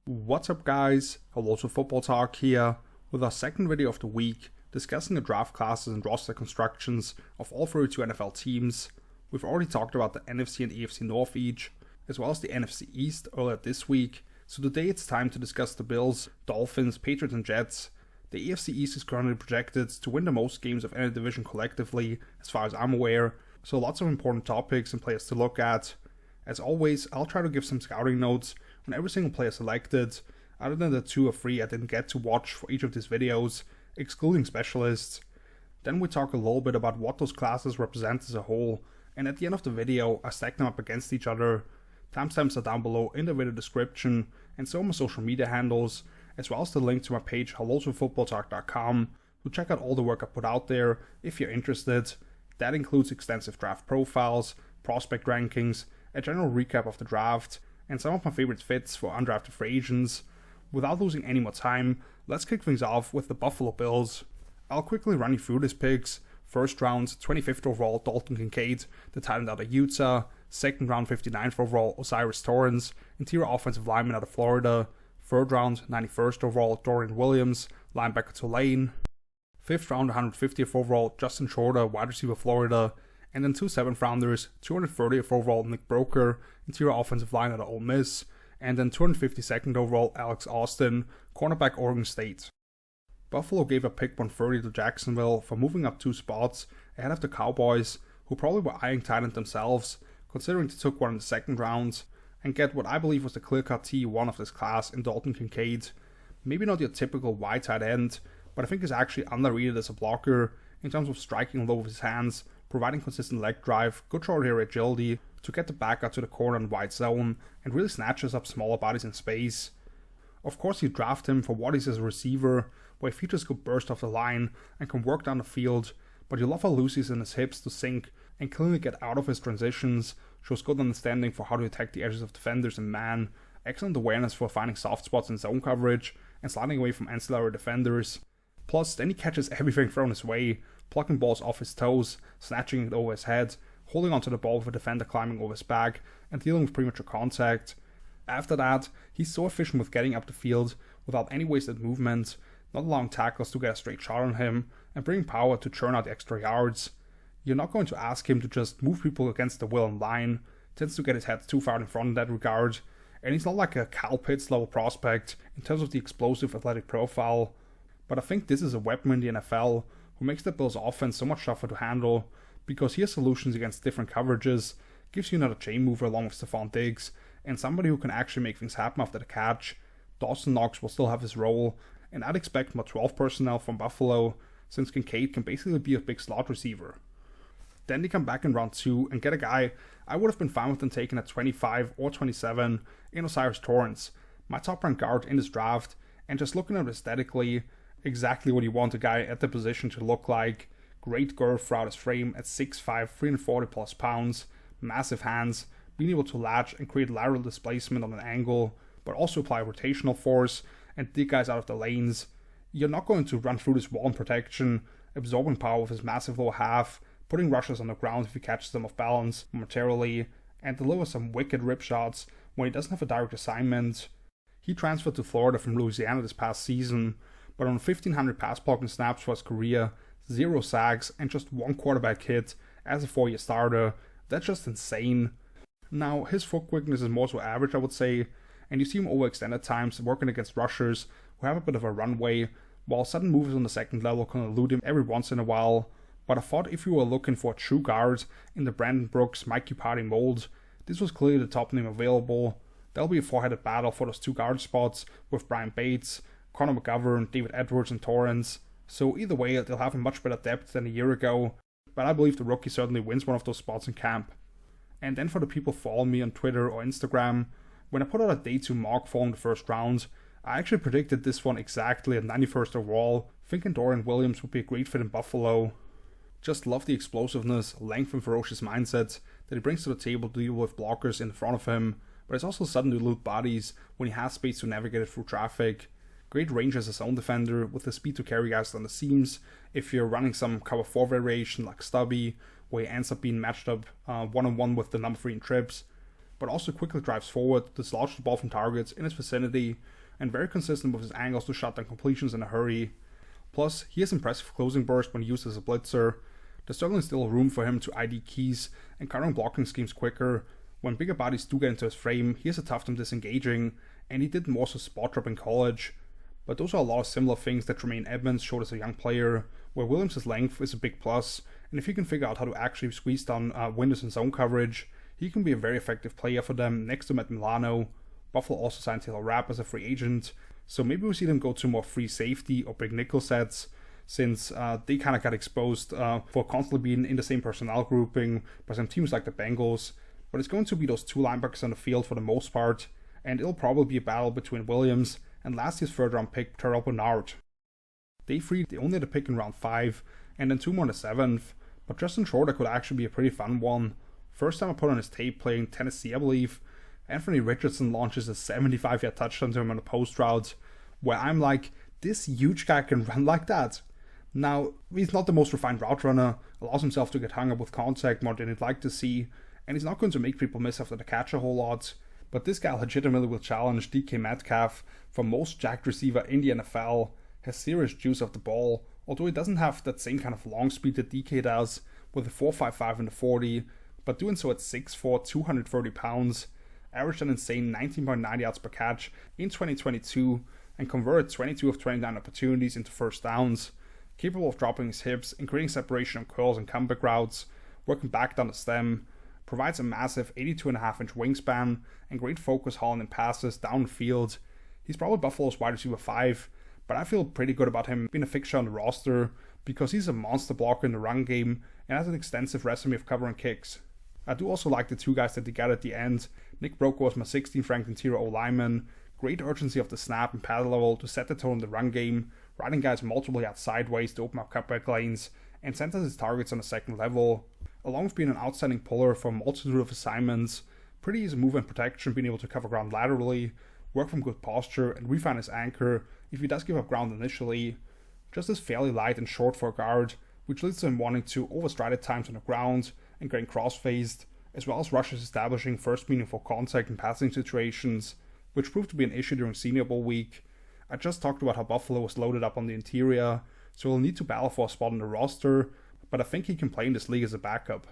What's up guys, hello to Footballtalk here, with our second video of the week, discussing the draft classes and roster constructions of all 32 NFL teams. We've already talked about the NFC and AFC North each, as well as the NFC East earlier this week, so today it's time to discuss the Bills, Dolphins, Patriots and Jets. The AFC East is currently projected to win the most games of any division collectively, as far as I'm aware, so lots of important topics and players to look at. As always, I'll try to give some scouting notes on every single player selected, other than the 2 or 3 I didn't get to watch for each of these videos, excluding specialists. Then we talk a little bit about what those classes represent as a whole, and at the end of the video I stack them up against each other. Timestamps are down below in the video description, and so are my social media handles, as well as the link to my page hellotofootballtalk.com to check out all the work I put out there if you're interested. That includes extensive draft profiles, prospect rankings, a general recap of the draft, and some of my favorite fits for undrafted free agents. Without losing any more time, let's kick things off with the Buffalo Bills. I'll quickly run you through these picks. First round, 25th overall, Dalton Kincaid, the tight end out of Utah. Second round, 59th overall, O'Cyrus Torrence, interior offensive lineman out of Florida. Third round, 91st overall, Dorian Williams, linebacker Tulane. Fifth round, 150th overall, Justin Shorter, wide receiver Florida. And then 2 7th rounders, 230th overall, Nick Broker, interior offensive line out of Ole Miss. And then 252nd overall, Alex Austin, cornerback Oregon State. Buffalo gave up pick 130 to Jacksonville for moving up 2 spots ahead of the Cowboys, who probably were eyeing tight end themselves, considering they took one in the second round, and get what I believe was the clear-cut T1 of this class in Dalton Kincaid. Maybe not your typical wide tight end, but I think he's actually underrated as a blocker in terms of striking low with his hands, providing consistent leg drive, good short area agility to get the back out to the corner and wide zone, and really snatches up smaller bodies in space. Of course, you draft him for what he's as a receiver, where he features good burst off the line and can work down the field, but you love how loose he's in his hips to sink and cleanly get out of his transitions, shows good understanding for how to attack the edges of defenders in man, excellent awareness for finding soft spots in zone coverage, and sliding away from ancillary defenders. Plus, then he catches everything thrown his way, plucking balls off his toes, snatching it over his head, holding onto the ball with a defender climbing over his back, and dealing with premature contact. After that, he's so efficient with getting up the field without any wasted movement, not allowing tackles to get a straight shot on him, and bringing power to churn out extra yards. You're not going to ask him to just move people against the will and line, tends to get his head too far in front in that regard, and he's not like a Kyle Pitts level prospect in terms of the explosive athletic profile, but I think this is a weapon in the NFL who makes the Bills' offense so much tougher to handle, because he has solutions against different coverages, gives you another chain mover along with Stephon Diggs, and somebody who can actually make things happen after the catch. Dawson Knox will still have his role, and I'd expect more 12 personnel from Buffalo, since Kincaid can basically be a big slot receiver. Then they come back in round 2 and get a guy I would have been fine with them taking at 25 or 27 in O'Cyrus Torrence, my top ranked guard in this draft, and just looking at it aesthetically, exactly what you want a guy at the position to look like. Great girth throughout his frame at 6'5", 340 plus pounds, massive hands, being able to latch and create lateral displacement on an angle, but also apply rotational force and dig guys out of the lanes. You're not going to run through this wall in protection, absorbing power with his massive lower half, putting rushers on the ground if he catches them off balance momentarily, and deliver some wicked rip shots when he doesn't have a direct assignment. He transferred to Florida from Louisiana this past season, but on 1,500 pass blocking snaps for his career, 0 sacks, and just 1 quarterback hit as a 4-year starter. That's just insane. Now, his foot quickness is more so average, I would say, and you see him overextend at times, working against rushers who have a bit of a runway, while sudden moves on the second level can elude him every once in a while. But I thought if you were looking for a true guard in the Brandon Brooks, Mike Iupati mold, this was clearly the top name available. There'll be a 4-headed battle for those 2 guard spots with Brian Bates, Connor McGovern, David Edwards, and Torrance. So either way, they'll have a much better depth than a year ago, but I believe the rookie certainly wins one of those spots in camp. And then for the people following me on Twitter or Instagram, when I put out a day 2 mock following the first round, I actually predicted this one exactly at 91st overall, thinking Dorian Williams would be a great fit in Buffalo. Just love the explosiveness, length and ferocious mindset that he brings to the table to deal with blockers in front of him, but it's also sudden to elude bodies when he has space to navigate it through traffic. Great range as a zone defender with the speed to carry guys down the seams if you're running some cover 4 variation like Stubby, where he ends up being matched up one-on-one with the number 3 in trips. but also quickly drives forward, dislodges the ball from targets in his vicinity, and very consistent with his angles to shut down completions in a hurry. Plus, he has impressive closing burst when used as a blitzer. There's certainly still room for him to ID keys and countering blocking schemes quicker. When bigger bodies do get into his frame, he has a tough time disengaging, and he did more so spot drop in college. But those are a lot of similar things that Tremaine Edmonds showed as a young player, where Williams' length is a big plus, and if he can figure out how to actually squeeze down windows in zone coverage, he can be a very effective player for them next to Matt Milano. Buffalo also signed Taylor Rapp as a free agent, so maybe we see them go to more free safety or big nickel sets, since they kind of got exposed for constantly being in the same personnel grouping by some teams like the Bengals. But it's going to be those two linebackers on the field for the most part, and it'll probably be a battle between Williams and last year's third round pick Terrell Bernard. Day 3, they only had a pick in round 5, and then 2 more in the 7th, but Justin Schroeder could actually be a pretty fun one. First time I put on his tape playing Tennessee, I believe, Anthony Richardson launches a 75-yard touchdown to him on a post route, where I'm like, this huge guy can run like that. Now, he's not the most refined route runner, allows himself to get hung up with contact more than he'd like to see, and he's not going to make people miss after the catch a whole lot. But this guy legitimately will challenge DK Metcalf for most jacked receiver in the NFL, has serious juice off the ball, although he doesn't have that same kind of long speed that DK does, with a 4.55 in the 40, but doing so at 6'4", 230 pounds, averaged an insane 19.9 yards per catch in 2022, and converted 22 of 29 opportunities into first downs, capable of dropping his hips and creating separation on curls and comeback routes, working back down the stem, provides a massive 82.5-inch wingspan, and great focus hauling in passes downfield. He's probably Buffalo's wide receiver 5, but I feel pretty good about him being a fixture on the roster because he's a monster blocker in the run game and has an extensive resume of covering kicks. I do also like the two guys that they got at the end. Nick Brokaw was my 16th ranked interior O-lineman. Great urgency of the snap and pad level to set the tone in the run game, riding guys multiple yards sideways to open up cutback lanes, and centers his targets on the second level. Along with being an outstanding puller for a multitude of assignments, pretty easy movement protection, being able to cover ground laterally, work from good posture, and refine his anchor if he does give up ground initially. Just is fairly light and short for a guard, which leads to him wanting to overstride at times on the ground and getting cross-faced, as well as rushes establishing first meaningful contact in passing situations, which proved to be an issue during Senior Bowl week. I just talked about how Buffalo was loaded up on the interior, so he'll need to battle for a spot on the roster, but I think he can play in this league as a backup.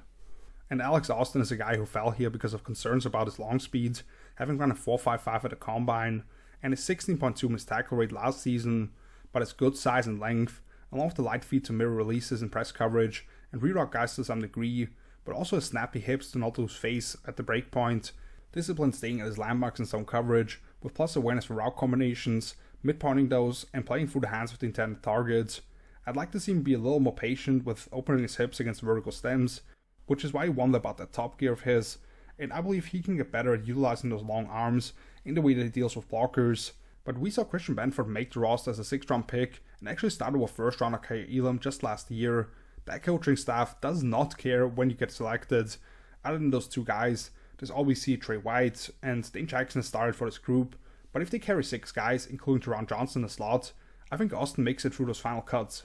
And Alex Austin is a guy who fell here because of concerns about his long speed, having run a 4.55 at the combine, and his 16.2 missed tackle rate last season, but his good size and length, along with the light feet to mirror releases and press coverage, and re-rock guys to some degree, but also his snappy hips to not lose face at the break point, discipline staying at his landmarks in zone coverage, with plus awareness for route combinations, midpointing those, and playing through the hands of the intended targets. I'd like to see him be a little more patient with opening his hips against vertical stems, which is why I wonder about that top gear of his, and I believe he can get better at utilizing those long arms in the way that he deals with blockers. But we saw Christian Benford make the roster as a 6th round pick and actually started with 1st rounder Kyle Elam just last year. That coaching staff does not care when you get selected. Other than those two guys, there's obviously Trey White and Dane Jackson has started for this group, but if they carry 6 guys, including Teron Johnson in the slot, I think Austin makes it through those final cuts.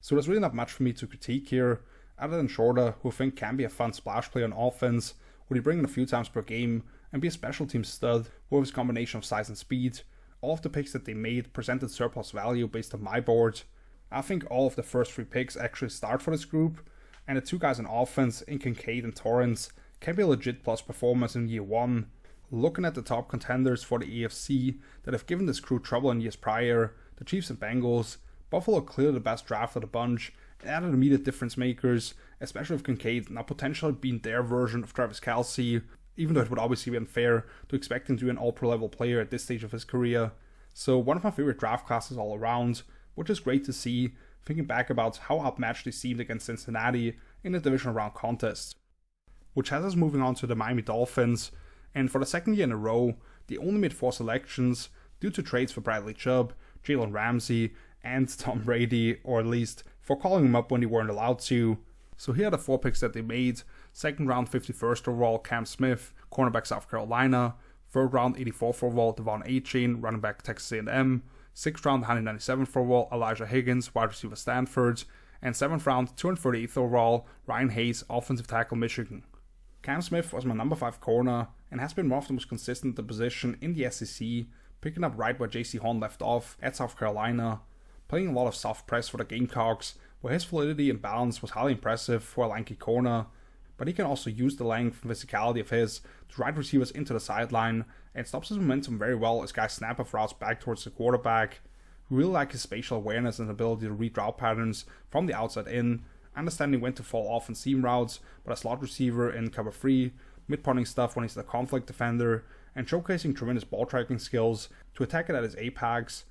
So there's really not much for me to critique here, other than Shorter, who I think can be a fun splash player on offense, would he bring in a few times per game, and be a special team stud with his combination of size and speed. All of the picks that they made presented surplus value based on my board. I think all of the first 3 picks actually start for this group, and the 2 guys on offense in Kincaid and Torrance can be a legit plus performance in year 1. Looking at the top contenders for the AFC that have given this crew trouble in years prior, the Chiefs and Bengals, Buffalo clearly the best draft of the bunch and added immediate difference makers, especially with Kincaid now potentially being their version of Travis Kelce, even though it would obviously be unfair to expect him to be an all-pro level player at this stage of his career. So one of my favorite draft classes all around, which is great to see, thinking back about how outmatched they seemed against Cincinnati in the divisional round contest. Which has us moving on to the Miami Dolphins, and for the 2nd year in a row, they only made 4 selections due to trades for Bradley Chubb, Jalen Ramsey, and Tom Brady, or at least for calling them up when they weren't allowed to. So here are the 4 picks that they made. 2nd round 51st overall Cam Smith, cornerback South Carolina. 3rd round 84th overall Devon Achane, running back Texas A&M. 6th round 197th overall Elijah Higgins, wide receiver Stanford. And 7th round 238th overall Ryan Hayes, offensive tackle Michigan. Cam Smith was my number 5 corner and has been one of the most consistent at the position in the SEC, picking up right where JC Horn left off at South Carolina, playing a lot of soft press for the Gamecocks, where his fluidity and balance was highly impressive for a lanky corner, but he can also use the length and physicality of his to ride receivers into the sideline and stops his momentum very well as guys snap off routes back towards the quarterback. We really like his spatial awareness and ability to read route patterns from the outside in, understanding when to fall off and seam routes, but a slot receiver in cover 3, mid-punting stuff when he's the conflict defender, and showcasing tremendous ball tracking skills to attack it at his apex.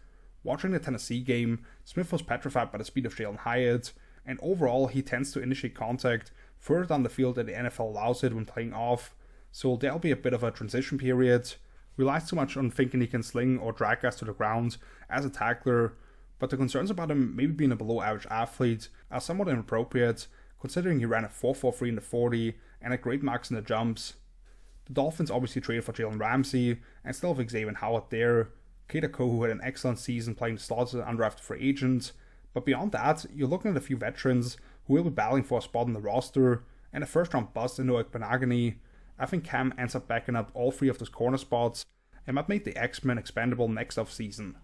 Watching the Tennessee game, Smith was petrified by the speed of Jalen Hyatt, and overall he tends to initiate contact further down the field than the NFL allows it when playing off, so there'll be a bit of a transition period. Relies too much on thinking he can sling or drag guys to the ground as a tackler, but the concerns about him maybe being a below average athlete are somewhat inappropriate, considering he ran a 4.43 in the 40 and had great marks in the jumps. The Dolphins obviously traded for Jalen Ramsey and still have Xavier Howard there. Kader Kohu had an excellent season playing the slot as an undrafted free agent, but beyond that, you're looking at a few veterans who will be battling for a spot in the roster, and a first round bust in Noah Benagany. I think Cam ends up backing up all 3 of those corner spots and might make the X-Men expandable next offseason.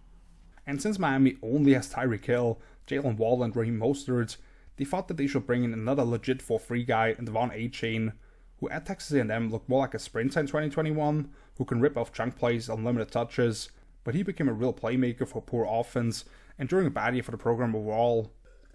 And since Miami only has Tyreek Hill, Jalen Waddle and Raheem Mostert, they thought that they should bring in another legit 4-3 guy in Devon A-Chain, who at Texas A&M looked more like a sprinter in 2021, who can rip off chunk plays on limited touches, but he became a real playmaker for a poor offense, and during a bad year for the program overall.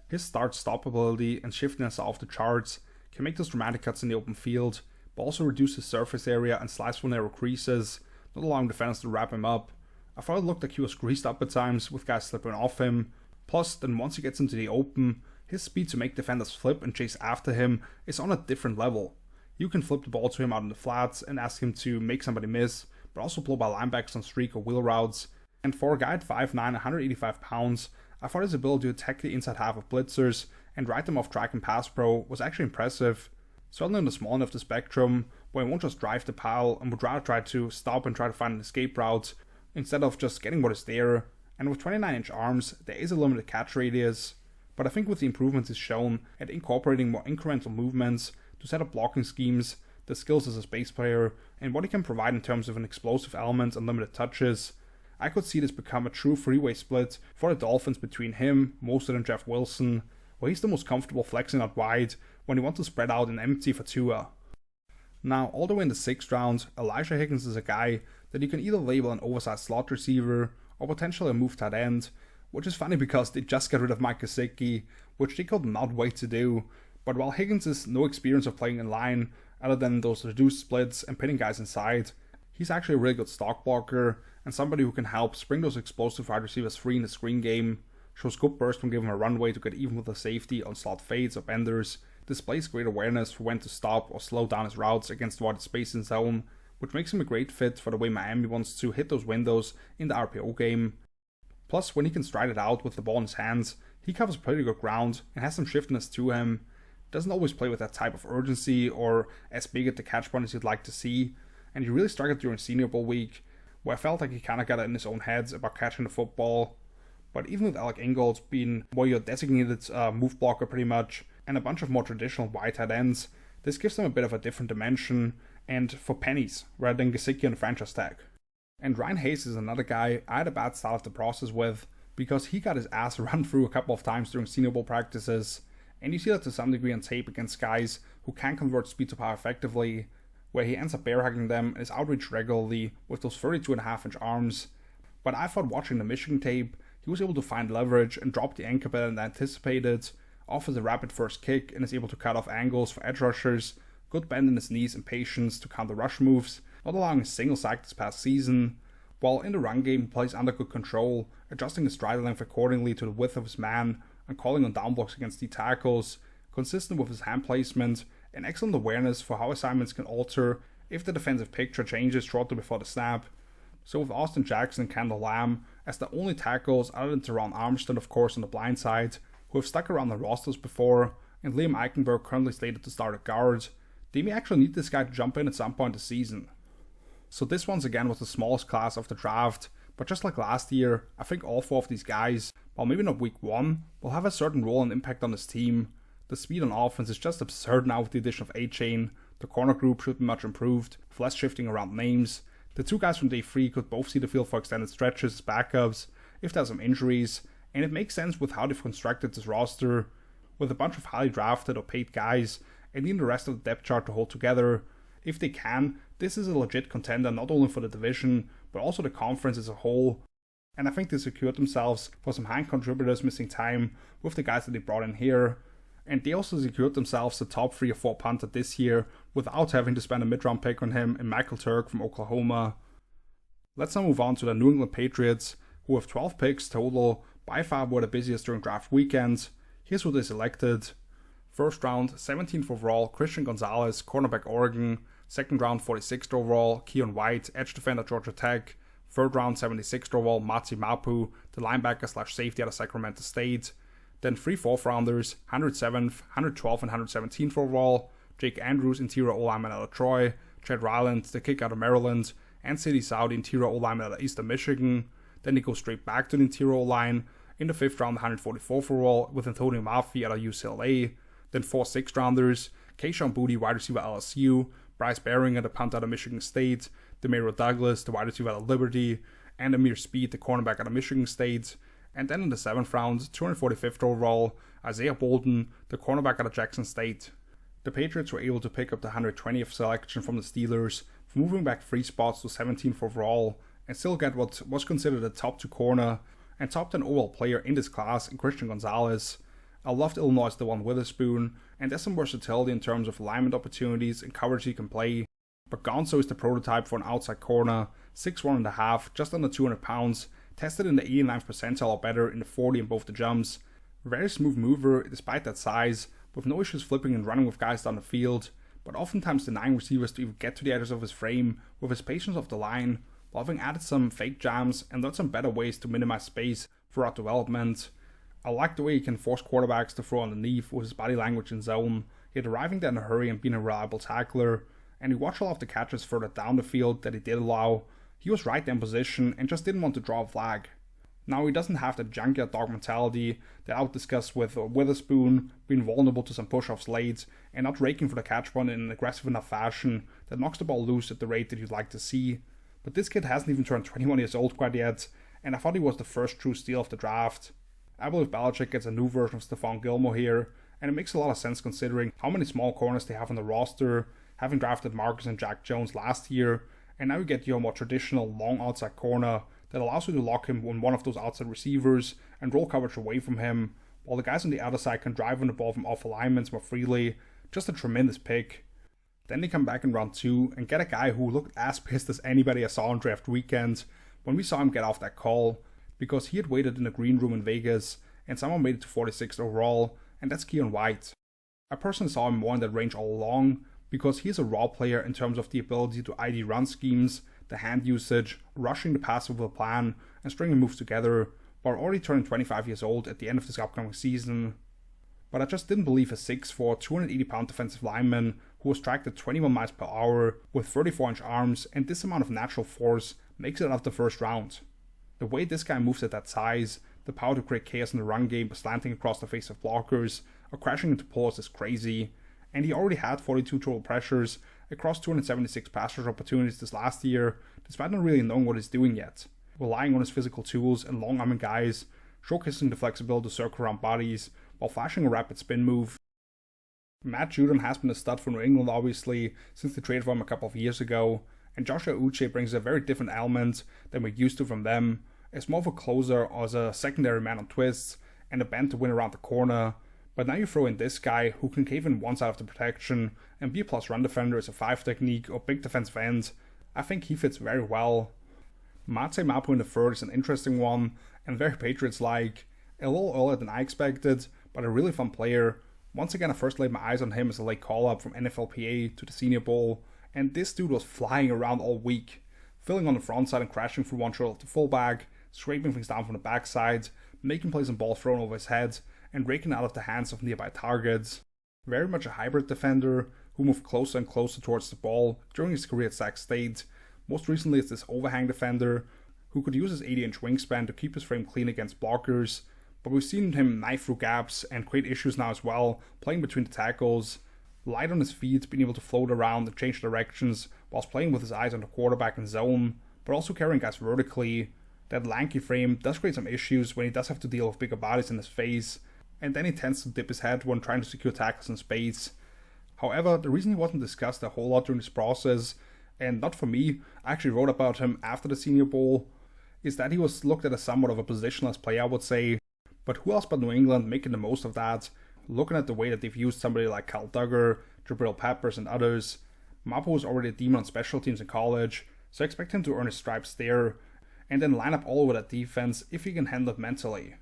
His start-stop ability and shiftiness off the charts can make those dramatic cuts in the open field, but also reduce his surface area and slice for narrow creases, not allowing defenders to wrap him up. I thought it looked like he was greased up at times with guys slipping off him. Plus, then once he gets into the open, his speed to make defenders flip and chase after him is on a different level. You can flip the ball to him out in the flats and ask him to make somebody miss, but also blow by linebackers on streak or wheel routes. And for a guy at 5'9", 185 pounds, I thought his ability to attack the inside half of blitzers and ride them off track and pass pro was actually impressive. Certainly on the small end of the spectrum, where he won't just drive the pile and would rather try to stop and try to find an escape route, instead of just getting what is there. And with 29-inch arms, there is a limited catch radius, but I think with the improvements he's shown at incorporating more incremental movements to set up blocking schemes, the skills as a space player, and what he can provide in terms of an explosive element and limited touches, I could see this become a true three-way split for the Dolphins between him, Mostert, and Jeff Wilson, where he's the most comfortable flexing out wide when you want to spread out and empty for Tua. Now, all the way in the 6th round, Elijah Higgins is a guy that you can either label an oversized slot receiver or potentially a move tight end, which is funny because they just got rid of Mike Gesicki, which they could not wait to do. But while Higgins has no experience of playing in line other than those reduced splits and pinning guys inside, he's actually a really good stock blocker and somebody who can help spring those explosive wide receivers free in the screen game, shows good burst when given a runway to get even with a safety on slot fades or benders, displays great awareness for when to stop or slow down his routes against wide space in zone, which makes him a great fit for the way Miami wants to hit those windows in the RPO game. Plus, when he can stride it out with the ball in his hands, he covers pretty good ground and has some shiftiness to him. Doesn't always play with that type of urgency or as big at the catch point as you'd like to see, and he really struggled during Senior Bowl week, where I felt like he kinda got it in his own head about catching the football. But even with Alec Ingold being more your designated move blocker pretty much, and a bunch of more traditional wide tight ends, this gives them a bit of a different dimension, and for pennies, rather than Gesicki on the franchise tag. And Ryan Hayes is another guy I had a bad start of the process with, because he got his ass run through a couple of times during Senior Bowl practices, and you see that to some degree on tape against guys who can convert speed to power effectively, where he ends up bear hugging them and is outreached regularly with those 32.5-inch arms. But I thought watching the Michigan tape, he was able to find leverage and drop the anchor better than anticipated, offers a rapid first kick and is able to cut off angles for edge rushers, good bend in his knees and patience to counter rush moves, not allowing a single sack this past season, while in the run game he plays under good control, adjusting his stride length accordingly to the width of his man and calling on down blocks against D tackles, consistent with his hand placement, and excellent awareness for how assignments can alter if the defensive picture changes shortly before the snap. So with Austin Jackson and Kendall Lamb as the only tackles other than Teron Armstead of course on the blind side, who have stuck around the rosters before, and Liam Eichenberg currently slated to start at guard, they may actually need this guy to jump in at some point this season. So this once again was the smallest class of the draft, but just like last year, I think all 4 of these guys, while maybe not week 1, will have a certain role and impact on this team. The speed on offense is just absurd now with the addition of A-Chain, The corner group should be much improved, with less shifting around names. The two guys from day 3 could both see the field for extended stretches as backups if there's some injuries, and it makes sense with how they've constructed this roster, with a bunch of highly drafted or paid guys, and needing the rest of the depth chart to hold together. If they can, this is a legit contender not only for the division, but also the conference as a whole. And I think they secured themselves for some high contributors missing time with the guys that they brought in here. And they also secured themselves the top 3 or 4 punter this year without having to spend a mid-round pick on him in Michael Turk from Oklahoma. Let's now move on to the New England Patriots, who have 12 picks total, by far were the busiest during draft weekend. Here's what they selected. First round, 17th overall, Christian Gonzalez, cornerback Oregon. Second round, 46th overall, Keon White, edge defender Georgia Tech. Third round, 76th overall, Matsi Mapu, the linebacker/safety out of Sacramento State. Then 3 fourth rounders, 107th, 112th, and 117th overall, Jake Andrews, interior O-lineman out of Troy, Chad Ryland, the kick out of Maryland, and Sadie Sow, the interior O-lineman out of Eastern Michigan. Then he goes straight back to the interior O-line. In the 5th round, 144th overall, with Antonio Maffi out of UCLA. Then 4 6th rounders, Keyshawn Booty, wide receiver LSU, Bryce Baringer, the punt out of Michigan State, Demario Douglas, the wide receiver out of Liberty, and Amir Speed, the cornerback out of Michigan State. And then in the 7th round, 245th overall, Isaiah Bolden, the cornerback out of Jackson State. The Patriots were able to pick up the 120th selection from the Steelers, moving back 3 spots to 17th overall, and still get what was considered a top 2 corner and top 10 overall player in this class in Christian Gonzalez. I loved Illinois' Devon Witherspoon, and there's some versatility in terms of alignment opportunities and coverage he can play. But Gonzo is the prototype for an outside corner, 6'1.5", just under 200 pounds, tested in the 89th percentile or better in the 40 in both the jumps. Very smooth mover despite that size, with no issues flipping and running with guys down the field, but oftentimes denying receivers to even get to the edges of his frame with his patience off the line, while having added some fake jams and learned some better ways to minimize space throughout development. I like the way he can force quarterbacks to throw underneath with his body language in zone, yet arriving there in a hurry and being a reliable tackler, and you watch a lot of the catches further down the field that he did allow. He was right there in position and just didn't want to draw a flag. Now he doesn't have the junkyard dog mentality that I would discuss with Witherspoon, being vulnerable to some push-offs late and not raking for the catch point in an aggressive enough fashion that knocks the ball loose at the rate that you'd like to see. But this kid hasn't even turned 21 years old quite yet, and I thought he was the first true steal of the draft. I believe Belichick gets a new version of Stephon Gilmore here, and it makes a lot of sense considering how many small corners they have on the roster, having drafted Marcus and Jack Jones last year, and now you get your more traditional long outside corner that allows you to lock him on one of those outside receivers and roll coverage away from him, while the guys on the other side can drive on the ball from off alignments more freely. Just a tremendous pick. Then they come back in round 2 and get a guy who looked as pissed as anybody I saw on draft weekend when we saw him get off that call, because he had waited in the green room in Vegas and someone made it to 46th overall, and that's Keon White. I personally saw him more in that range all along, because he's a raw player in terms of the ability to ID run schemes, the hand usage, rushing the pass with a plan, and stringing moves together, while already turning 25 years old at the end of this upcoming season. But I just didn't believe a 6'4", 280-pound defensive lineman who was tracked at 21 miles per hour with 34-inch arms and this amount of natural force makes it out of the first round. The way this guy moves at that size, the power to create chaos in the run game by slanting across the face of blockers or crashing into pulls is crazy, and he already had 42 total pressures across 276 pass rush opportunities this last year, despite not really knowing what he's doing yet, relying on his physical tools and long-arming guys, showcasing the flexibility to circle around bodies while flashing a rapid spin move. Matt Judon has been a stud for New England obviously since they traded for him a couple of years ago, and Joshua Uche brings a very different element than we're used to from them, as more of a closer or as a secondary man on twists and a bend to win around the corner. But now you throw in this guy who can cave in one side of the protection and be a plus run defender as a 5 technique or big defensive end. I think he fits very well. Matse Mapu in the third is an interesting one and very Patriots-like, a little earlier than I expected, but a really fun player. Once again, I first laid my eyes on him as a late call-up from NFLPA to the Senior Bowl, and this dude was flying around all week, filling on the front side and crashing through one shoulder to fullback, scraping things down from the backside, making plays and balls thrown over his head, and raking out of the hands of nearby targets. Very much a hybrid defender who moved closer and closer towards the ball during his career at Sac State. Most recently as this overhang defender who could use his 80-inch wingspan to keep his frame clean against blockers, but we've seen him knife through gaps and create issues now as well, playing between the tackles. light on his feet, being able to float around and change directions whilst playing with his eyes on the quarterback and zone, but also carrying guys vertically. That lanky frame does create some issues when he does have to deal with bigger bodies in his face, and then he tends to dip his head when trying to secure tackles in space. However, the reason he wasn't discussed a whole lot during this process, and not for me, I actually wrote about him after the Senior Bowl, is that he was looked at as somewhat of a positionless player, I would say. But who else but New England making the most of that? Looking at the way that they've used somebody like Kyle Duggar, Jabril Peppers, and others, Mapo was already a demon on special teams in college, so I expect him to earn his stripes there, and then line up all over that defense if he can handle it mentally.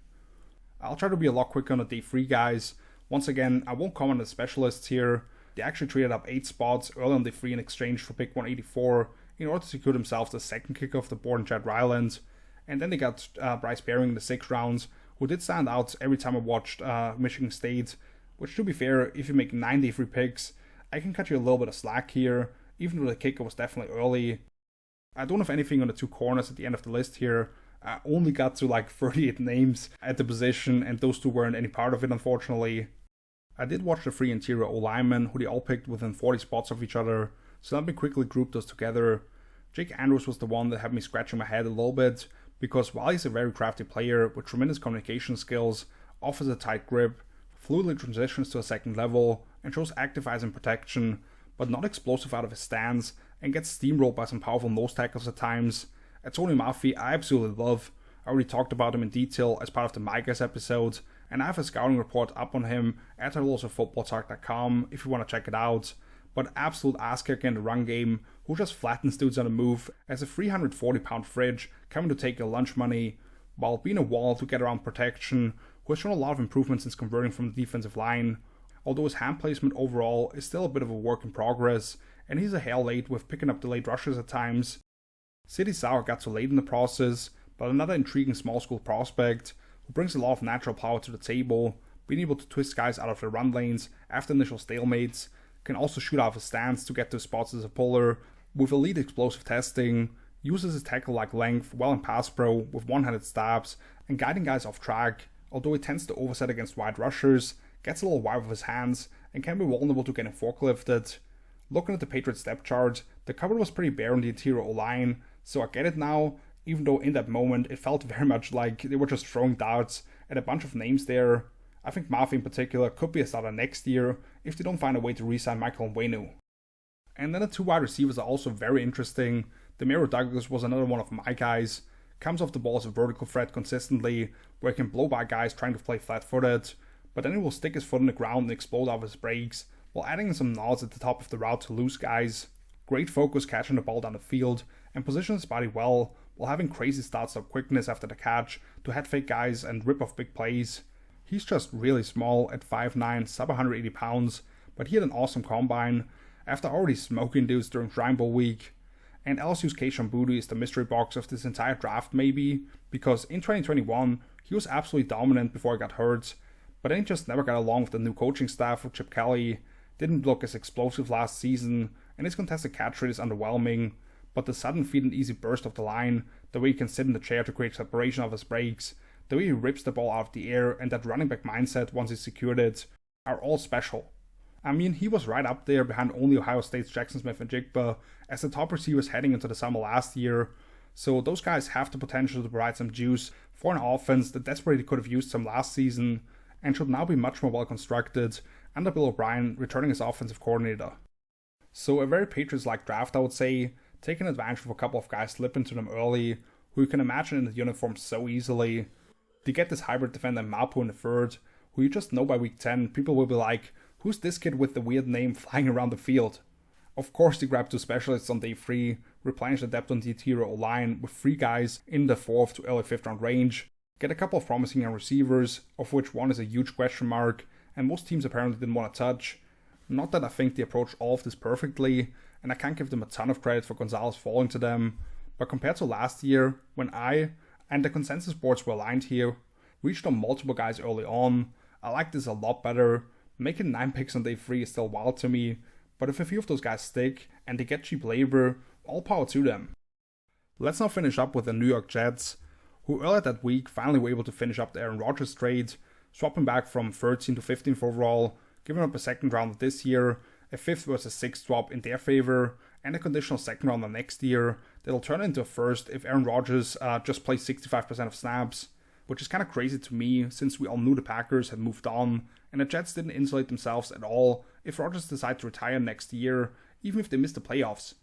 I'll try to be a lot quicker on the day 3 guys. Once again, I won't comment on the specialists here. They actually traded up 8 spots early on day 3 in exchange for pick 184 in order to secure themselves the second kicker off the board in Chad Ryland. And then they got Bryce Behring in the 6th round, who did stand out every time I watched Michigan State, which, to be fair, if you make 9 day 3 picks, I can cut you a little bit of slack here, even though the kicker was definitely early. I don't have anything on the 2 corners at the end of the list here. I only got to like 38 names at the position, and those 2 weren't any part of it, unfortunately. I did watch the 3 interior O-linemen, who they all picked within 40 spots of each other, so let me quickly group those together. Jake Andrews was the one that had me scratching my head a little bit, because while he's a very crafty player with tremendous communication skills, offers a tight grip, fluidly transitions to a second level, and shows active eyes and protection, but not explosive out of his stance, and gets steamrolled by some powerful nose tackles at times. Tony Mafi, I absolutely love. I already talked about him in detail as part of the My Guys episode, and I have a scouting report up on him at Footballtalk.com if you want to check it out. But absolute ass kicker in the run game, who just flattens dudes on the move as a 340-pound fridge coming to take your lunch money, while being a wall to get around protection, who has shown a lot of improvement since converting from the defensive line, although his hand placement overall is still a bit of a work in progress, and he's a hair late with picking up delayed rushes at times. City Sauer got too late in the process, but another intriguing small school prospect who brings a lot of natural power to the table, being able to twist guys out of their run lanes after initial stalemates, can also shoot out of his stance to get to spots as a puller, with elite explosive testing, uses his tackle-like length well in pass pro with one-handed stabs, and guiding guys off track, although he tends to overset against wide rushers, gets a little wide with his hands, and can be vulnerable to getting forklifted. Looking at the Patriots depth chart, the cupboard was pretty bare on the interior O-line, so I get it now, even though in that moment it felt very much like they were just throwing darts at a bunch of names there. I think Mafi in particular could be a starter next year if they don't find a way to re-sign Michael Onwenu. And then the 2 wide receivers are also very interesting. Demario Douglas was another one of my guys. Comes off the ball as a vertical threat consistently, where he can blow by guys trying to play flat-footed, but then he will stick his foot in the ground and explode out of his brakes, while adding in some nods at the top of the route to loose guys. Great focus catching the ball down the field, and positions his body well, while having crazy start-stop quickness after the catch to head fake guys and rip off big plays. He's just really small at 5'9", sub 180 pounds, but he had an awesome combine after already smoking dudes during Shrine Bowl week. And LSU's Kayshon Boutte is the mystery box of this entire draft maybe, because in 2021 he was absolutely dominant before he got hurt, but then he just never got along with the new coaching staff with Chip Kelly, didn't look as explosive last season, and his contested catch rate is underwhelming, but the sudden feed and easy burst of the line, the way he can sit in the chair to create separation of his breaks, the way he rips the ball out of the air, and that running back mindset once he secured it, are all special. I mean, he was right up there behind only Ohio State's Jackson Smith-Njigba as the top receivers heading into the summer last year, so those guys have the potential to provide some juice for an offense that desperately could have used some last season, and should now be much more well constructed under Bill O'Brien returning as offensive coordinator. So a very Patriots-like draft, I would say, taking advantage of a couple of guys slipping to them early, who you can imagine in the uniform so easily. To get this hybrid defender Mapu in the 3rd, who you just know by week 10, people will be like, who's this kid with the weird name flying around the field? Of course they grabbed 2 specialists on day 3, replenish the depth on the interior O-line with 3 guys in the 4th to early 5th round range, get a couple of promising young receivers, of which one is a huge question mark, and most teams apparently didn't want to touch. Not that I think they approached all of this perfectly, and I can't give them a ton of credit for Gonzalez falling to them, but compared to last year, when I, and the consensus boards were aligned here, reached on multiple guys early on, I like this a lot better. Making 9 picks on day 3 is still wild to me, but if a few of those guys stick, and they get cheap labor, all power to them. Let's now finish up with the New York Jets, who earlier that week finally were able to finish up the Aaron Rodgers trade, swapping back from 13th to 15th overall, giving up a 2nd round this year, a 5th versus 6th swap in their favor, and a conditional 2nd rounder next year that'll turn into a 1st if Aaron Rodgers just plays 65% of snaps, which is kind of crazy to me since we all knew the Packers had moved on, and the Jets didn't insulate themselves at all if Rodgers decides to retire next year, even if they miss the playoffs.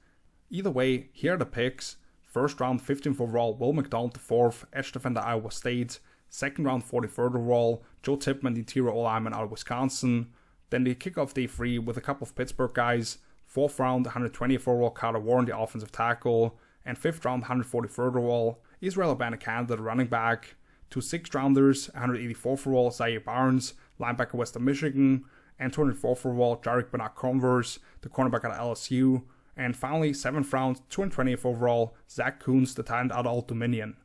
Either way, here are the picks. 1st round, 15th overall, Will McDonald IV, edge defender, Iowa State. 2nd round, 43rd overall, Joe Tippmann, the interior O-lineman out of Wisconsin. Then they kick off day 3 with a couple of Pittsburgh guys. 4th round, 120th overall, Carter Warren, the offensive tackle. And 5th round, 143rd overall, Israel Abanikanda, the running back. 2 6th rounders, 184th overall, Zaire Barnes, linebacker Western Michigan. And 204th overall, Jarek Bernard-Converse, the cornerback at LSU. And finally, 7th round, 220th overall, Zach Kuntz, the tight end out of Old Dominion.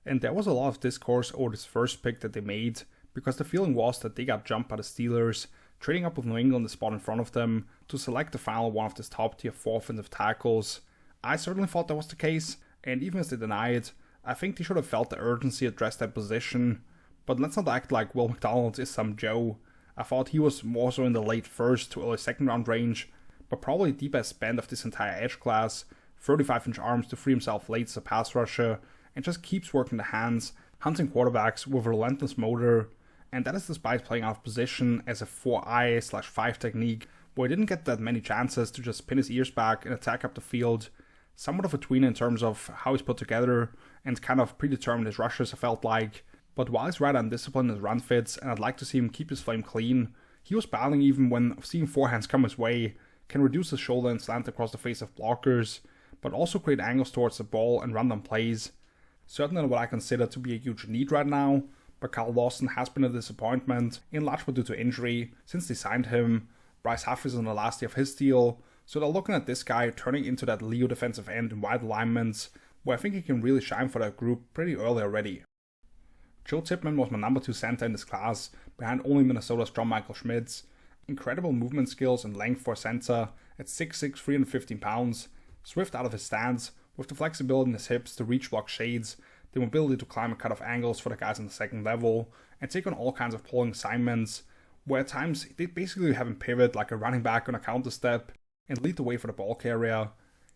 And there was a lot of discourse over this first pick that they made, because the feeling was that they got jumped by the Steelers, trading up with New England the spot in front of them to select the final one of this top tier 4 offensive tackles. I certainly thought that was the case, and even as they deny it, I think they should have felt the urgency to address that position. But let's not act like Will McDonald is some Joe. I thought he was more so in the late 1st to early 2nd round range, but probably the best spend of this entire edge class. 35-inch arms to free himself late as a pass rusher, and just keeps working the hands, hunting quarterbacks with a relentless motor. And that is despite playing out of position as a 4i/5 technique, where he didn't get that many chances to just pin his ears back and attack up the field. Somewhat of a tweener in terms of how he's put together, and kind of predetermined his rushes, I felt like. But while he's rather undisciplined in his run fits, and I'd like to see him keep his flame clean, he was battling even when seeing forehands come his way, can reduce his shoulder and slant across the face of blockers, but also create angles towards the ball and run them plays. Certainly what I consider to be a huge need right now, but Carl Lawson has been a disappointment, in large part due to injury, since they signed him. Bryce Huff is on the last year of his deal, so they're looking at this guy turning into that Leo defensive end in wide alignments, where I think he can really shine for that group pretty early already. Joe Tippmann was my number 2 center in this class, behind only Minnesota's John Michael Schmitz. Incredible movement skills and length for a center at 6'6", 315 pounds, swift out of his stance, with the flexibility in his hips to reach block shades, the mobility to climb and cut off angles for the guys on the 2nd level, and take on all kinds of pulling assignments, where at times they basically have him pivot like a running back on a counter step, and lead the way for the ball carrier.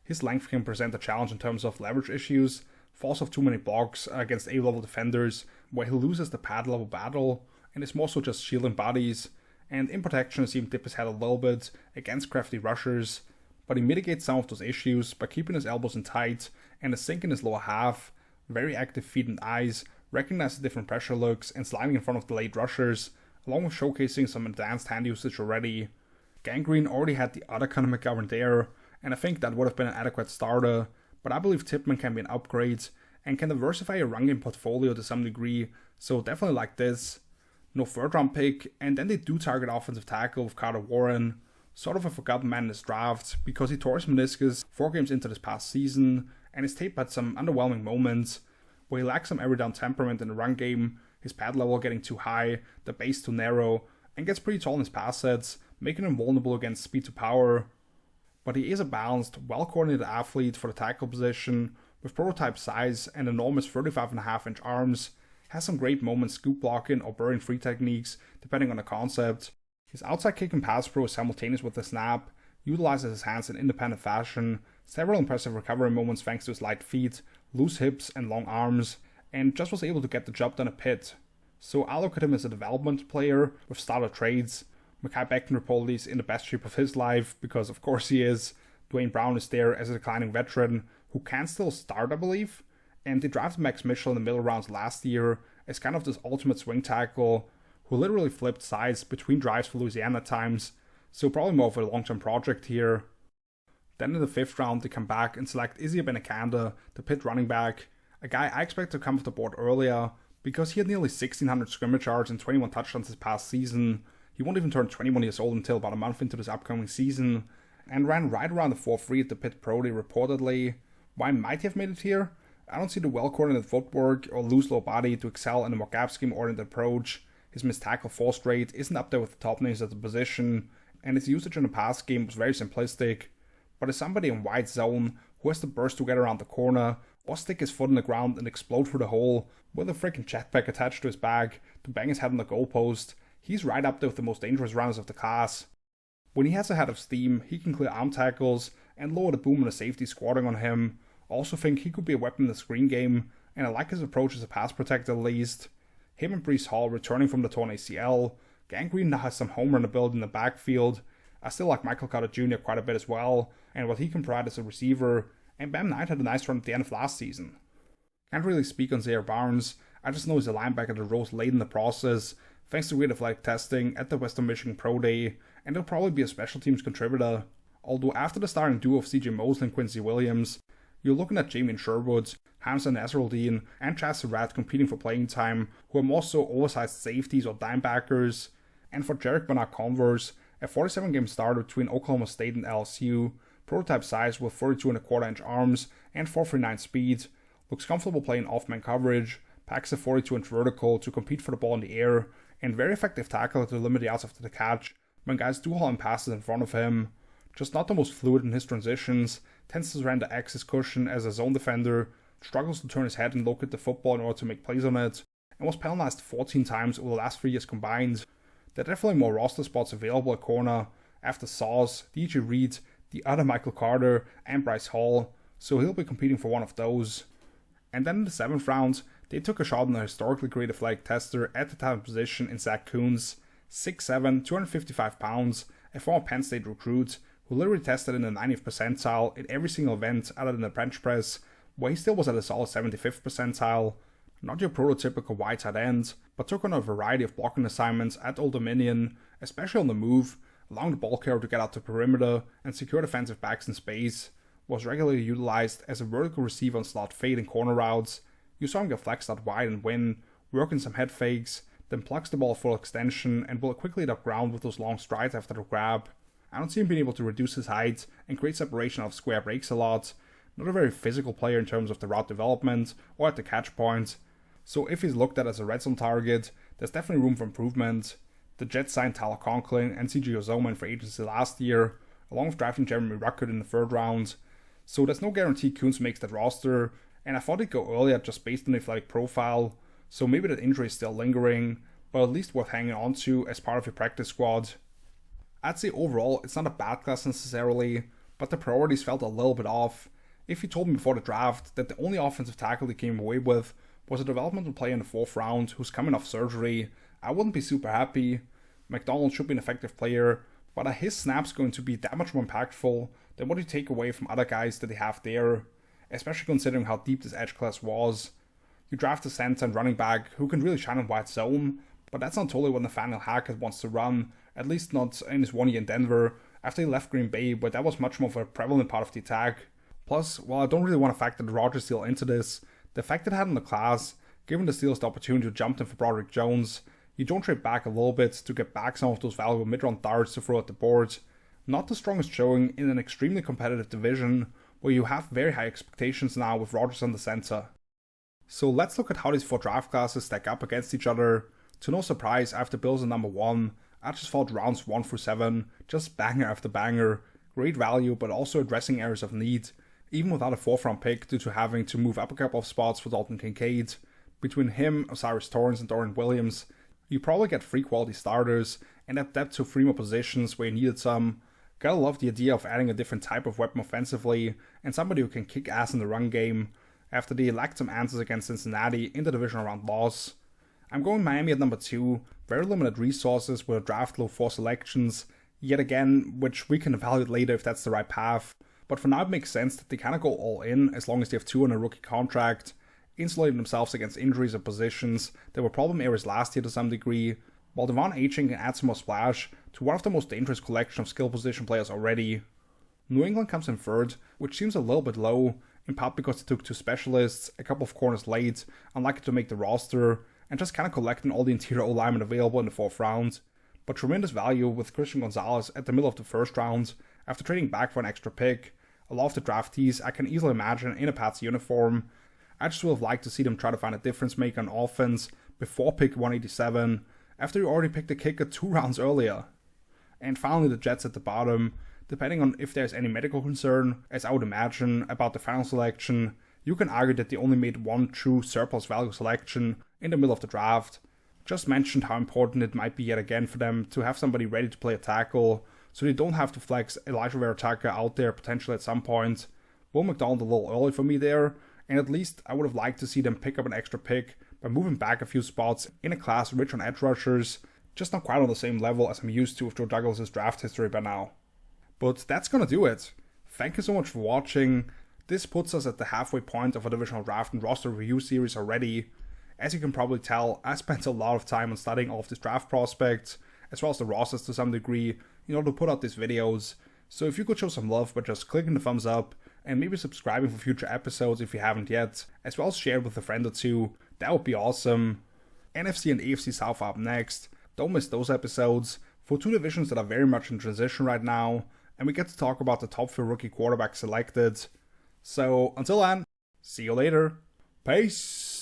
His length can present a challenge in terms of leverage issues, falls off too many blocks against A-level defenders, where he loses the pad level battle, and is more so just shielding bodies, and in protection seems to dip his head a little bit against crafty rushers, but he mitigates some of those issues by keeping his elbows in tight and a sink in his lower half, very active feet and eyes, recognizes different pressure looks and sliding in front of the late rushers, along with showcasing some advanced hand usage already. Gangrene already had the other Conor McGovern there, and I think that would have been an adequate starter, but I believe Tippmann can be an upgrade and can diversify your run game portfolio to some degree, so definitely like this. No 3rd round pick, and then they do target offensive tackle with Carter Warren, sort of a forgotten man in this draft because he tore his meniscus 4 games into this past season, and his tape had some underwhelming moments where he lacks some every down temperament in the run game, his pad level getting too high, the base too narrow, and gets pretty tall in his pass sets, making him vulnerable against speed to power. But he is a balanced, well-coordinated athlete for the tackle position, with prototype size and enormous 35.5-inch arms, has some great moments scoop blocking or burying free techniques, depending on the concept. His outside kick and pass pro is simultaneous with the snap, utilizes his hands in independent fashion, several impressive recovery moments thanks to his light feet, loose hips and long arms, and just was able to get the job done a pit. So I look at him as a development player with starter trades. Mekhi Becton reportedly is in the best shape of his life, because of course he is. Dwayne Brown is there as a declining veteran, who can still start I believe, and they drafted Max Mitchell in the middle rounds last year as kind of this ultimate swing tackle, who literally flipped sides between drives for Louisiana at times, so probably more of a long-term project here. Then in the 5th round they come back and select Izzy Abanikanda, the Pitt running back, a guy I expect to come off the board earlier, because he had nearly 1,600 scrimmage yards and 21 touchdowns this past season. He won't even turn 21 years old until about a month into this upcoming season, and ran right around the 4.3 at the Pitt Pro Day reportedly. Why might he have made it here? I don't see the well-coordinated footwork or loose low body to excel in a more gap scheme-oriented approach. His missed tackle forced rate isn't up there with the top names at the position, and his usage in the pass game was very simplistic. But as somebody in wide zone who has to burst to get around the corner, or stick his foot in the ground and explode through the hole with a freaking jetpack attached to his back to bang his head on the goalpost, he's right up there with the most dangerous runners of the class. When he has a head of steam, he can clear arm tackles and lower the boom on the safety squatting on him. I also think he could be a weapon in the screen game, and I like his approach as a pass protector at least. Him and Breece Hall returning from the torn ACL. Gangrene now has some home run ability in the backfield. I still like Michael Carter Jr. quite a bit as well, and what he can provide as a receiver, and Bam Knight had a nice run at the end of last season. Can't really speak on Zaire Barnes, I just know he's a linebacker that rose late in the process, thanks to great athletic testing at the Western Michigan Pro Day, and he'll probably be a special teams contributor. Although after the starting duo of CJ Mosley and Quincy Williams, you're looking at Jamien Sherwood, Hamza Nasruddin, and Chaz Surratt competing for playing time, who are more so oversized safeties or linebackers. And for Jarek Bernard-Converse, a 47-game starter between Oklahoma State and LSU, prototype size with 32.25-inch arms and 4.39 speed, looks comfortable playing off-man coverage, packs a 42-inch vertical to compete for the ball in the air, and very effective tackler to limit the outs after the catch when guys do haul him passes in front of him. Just not the most fluid in his transitions, tends to surrender X his cushion as a zone defender, struggles to turn his head and locate the football in order to make plays on it, and was penalized 14 times over the last 3 years combined. There are definitely more roster spots available at corner after Sauce, DJ Reed, the other Michael Carter, and Bryce Hall, so he'll be competing for one of those. And then in the 7th round, they took a shot on a historically great athletic tester at the time position in Zach Kuntz, 6'7", 255 pounds, a former Penn State recruit who literally tested in the 90th percentile in every single event other than the bench press, where he still was at a solid 75th percentile. Not your prototypical wide tight end, but took on a variety of blocking assignments at Old Dominion, especially on the move, allowing the ball carrier to get out to perimeter and secure defensive backs in space. Was regularly utilized as a vertical receiver on slot fade and corner routes. You saw him get flexed out wide and win, working some head fakes, then plucks the ball full extension and will quickly hit up ground with those long strides after the grab. I don't see him being able to reduce his height and create separation out of square breaks a lot. Not a very physical player in terms of the route development or at the catch point. So if he's looked at as a red zone target, there's definitely room for improvement. The Jets signed Tyler Conklin and CJ Uzomah in free agency last year, along with drafting Jeremy Ruckert in the 3rd round. So there's no guarantee Kuntz makes that roster, and I thought he'd go earlier just based on the athletic profile, so maybe that injury is still lingering, but at least worth hanging on to as part of your practice squad. I'd say overall it's not a bad class necessarily, but the priorities felt a little bit off. If you told me before the draft that the only offensive tackle they came away with was a developmental player in the 4th round who's coming off surgery, I wouldn't be super happy. McDonald should be an effective player, but are his snaps going to be that much more impactful than what you take away from other guys that they have there, especially considering how deep this edge class was. You draft a center and running back who can really shine in wide zone, but that's not totally what Nathaniel Hackett wants to run, at least not in his 1 year in Denver, after he left Green Bay, where that was much more of a prevalent part of the attack. Plus, while I don't really want to factor the Rodgers deal into this, the fact that it had in the class, giving the Steelers the opportunity to jump them for Broderick Jones, you don't trade back a little bit to get back some of those valuable mid-round darts to throw at the board. Not the strongest showing in an extremely competitive division, where you have very high expectations now with Rodgers on the center. So let's look at how these 4 draft classes stack up against each other. To no surprise, after Bills are number 1, I just thought rounds 1 through 7, just banger after banger, great value but also addressing areas of need, even without a 4th round pick due to having to move up a couple of spots for Dalton Kincaid. Between him, Osiris Torrance and Dorian Williams, you probably get 3 quality starters and have depth to 3 more positions where you needed some. Gotta love the idea of adding a different type of weapon offensively and somebody who can kick ass in the run game after they lacked some answers against Cincinnati in the divisional round loss. I'm going Miami at number 2, very limited resources with a draft low 4 selections, yet again, which we can evaluate later if that's the right path. But for now it makes sense that they kind of go all in as long as they have 2 on a rookie contract, insulating themselves against injuries at positions that were problem areas last year to some degree, while Devon Aching can add some more splash to one of the most dangerous collection of skill position players already. New England comes in 3rd, which seems a little bit low, in part because they took 2 specialists, a couple of corners late, unlikely to make the roster, and just kind of collecting all the interior O-linemen available in the 4th round, but tremendous value with Christian Gonzalez at the middle of the 1st round, after trading back for an extra pick. A lot of the draftees I can easily imagine in a Pats uniform. I just would have liked to see them try to find a difference maker on offense before pick 187, after you already picked a kicker 2 rounds earlier. And finally the Jets at the bottom. Depending on if there's any medical concern, as I would imagine, about the final selection, you can argue that they only made 1 true surplus value selection in the middle of the draft. Just mentioned how important it might be yet again for them to have somebody ready to play a tackle, so you don't have to flex Elijah Vera-Tucker out there potentially at some point. Will McDonald a little early for me there, and at least I would have liked to see them pick up an extra pick by moving back a few spots in a class rich on edge rushers, just not quite on the same level as I'm used to with Joe Douglas' draft history by now. But that's gonna do it. Thank you so much for watching. This puts us at the halfway point of our divisional draft and roster review series already. As you can probably tell, I spent a lot of time on studying all of these draft prospects, as well as the rosters to some degree, in order to put out these videos. So if you could show some love by just clicking the thumbs up, and maybe subscribing for future episodes if you haven't yet, as well as share it with a friend or two, that would be awesome. NFC and AFC South are up next. Don't miss those episodes, for two divisions that are very much in transition right now, and we get to talk about the top 3 rookie quarterbacks selected. So, until then, see you later. Peace!